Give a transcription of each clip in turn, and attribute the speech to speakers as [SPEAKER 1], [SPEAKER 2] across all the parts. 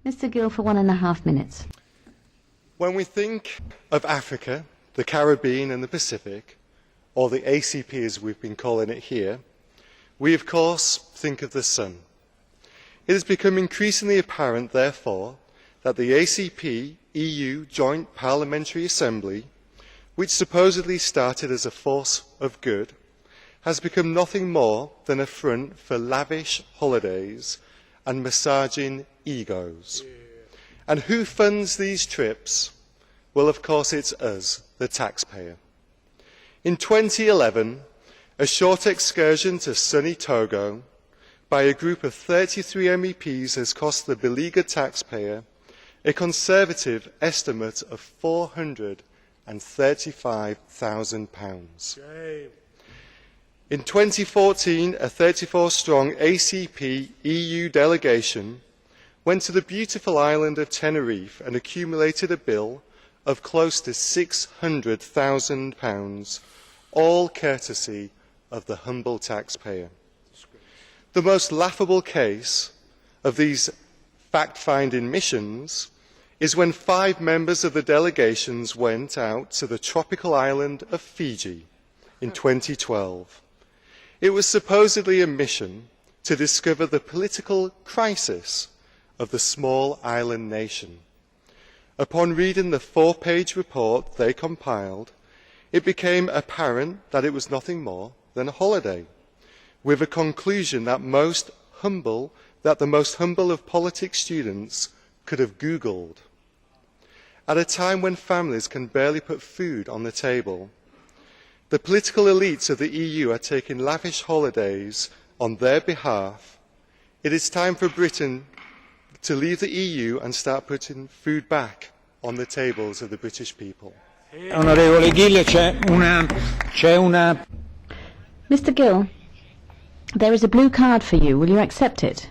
[SPEAKER 1] Mr. Gill for 1.5 minutes.
[SPEAKER 2] When we think of Africa, the Caribbean and the Pacific, or the ACP as we've been calling it here, we of course think of the sun. It has become increasingly apparent, therefore, that the ACP-EU Joint Parliamentary Assembly, which supposedly started as a force of good, has become nothing more than a front for lavish holidays and massaging egos. And who funds these trips? Well, of course it's us, the taxpayer. In 2011, a short excursion to sunny Togo by a group of 33 MEPs has cost the beleaguered taxpayer a conservative estimate of £435,000. In 2014, a 34-strong ACP-EU delegation went to the beautiful island of Tenerife and accumulated a bill of close to £600,000, all courtesy of the humble taxpayer. The most laughable case of these fact-finding missions is when 5 members of the delegations went out to the tropical island of Fiji in 2012. It was supposedly a mission to discover the political crisis of the small island nation. Upon reading the 4-page report they compiled, it became apparent that it was nothing more than a holiday, with a conclusion that the most humble of politics students could have Googled. At a time when families can barely put food on the table, the political elites of the EU are taking lavish holidays on their behalf. It is time for Britain to leave the EU and start putting food back on the tables of the British people.
[SPEAKER 3] Onorevole Gill,
[SPEAKER 1] Mr. Gill, there is a blue card for you. Will you accept it?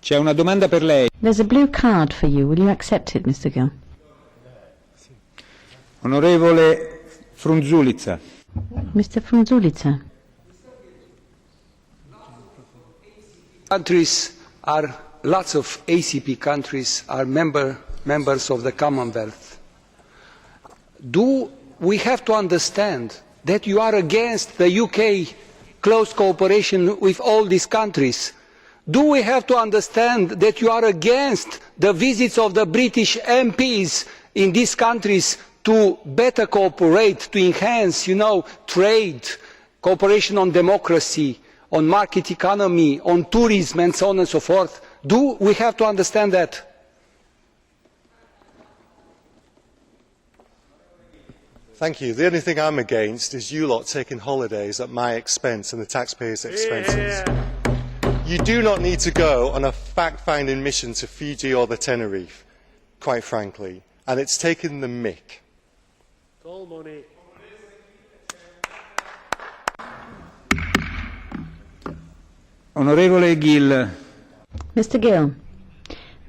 [SPEAKER 3] c'è una domanda per lei.
[SPEAKER 1] There's a blue card for you. Will you accept it, Mr. Gill?
[SPEAKER 3] Onorevole Frunzulica.
[SPEAKER 1] Mr. Frunzulica.
[SPEAKER 4] Countries are, lots of ACP countries are members of the Commonwealth. Do we have to understand that you are against the UK close cooperation with all these countries? Do we have to understand that you are against the visits of the British MPs in these countries to better cooperate, to enhance, trade, cooperation on democracy, on market economy, on tourism and so on and so forth? Do we have to understand that?
[SPEAKER 2] Thank you. The only thing I'm against is you lot taking holidays at my expense and the taxpayers' expenses. You do not need to go on a fact-finding mission to Fiji or the Tenerife, quite frankly, and it's taken the mick.
[SPEAKER 5] All money.
[SPEAKER 3] Onorevole Gill.
[SPEAKER 1] Mr. Gill,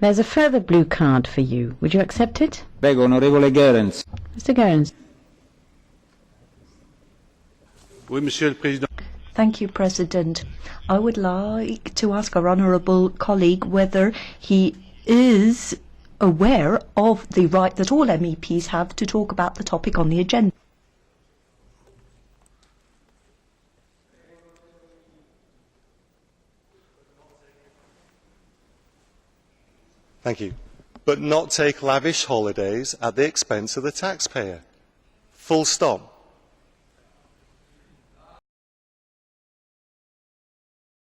[SPEAKER 1] there's a further blue card for you. Would you accept it?
[SPEAKER 3] Prego, onorevole Goerens.
[SPEAKER 1] Mr. Goerens.
[SPEAKER 5] Oui, Monsieur le Président.
[SPEAKER 6] Thank you, President. I would like to ask our honourable colleague whether he is aware of the right that all MEPs have to talk about the topic on the agenda.
[SPEAKER 2] Thank you. But not take lavish holidays at the expense of the taxpayer. Full stop.